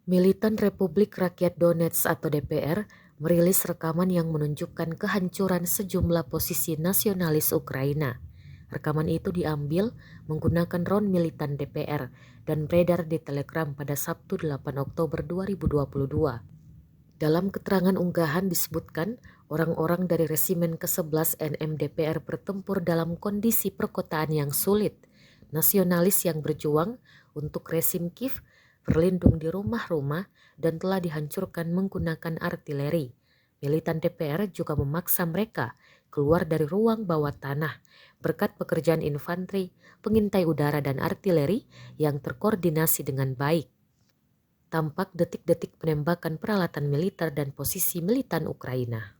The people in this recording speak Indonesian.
Militan Republik Rakyat Donetsk atau DPR merilis rekaman yang menunjukkan kehancuran sejumlah posisi nasionalis Ukraina. Rekaman itu diambil menggunakan drone militan DPR dan beredar di Telegram pada Sabtu 8 Oktober 2022. Dalam keterangan unggahan disebutkan orang-orang dari Resimen ke-11 NM DPR bertempur dalam kondisi perkotaan yang sulit. Nasionalis yang berjuang untuk rezim Kiev berlindung di rumah-rumah dan telah dihancurkan menggunakan artileri. Militan DPR juga memaksa mereka keluar dari ruang bawah tanah berkat pekerjaan infanteri, pengintai udara dan artileri yang terkoordinasi dengan baik. Tampak detik-detik penembakan peralatan militer dan posisi militan Ukraina.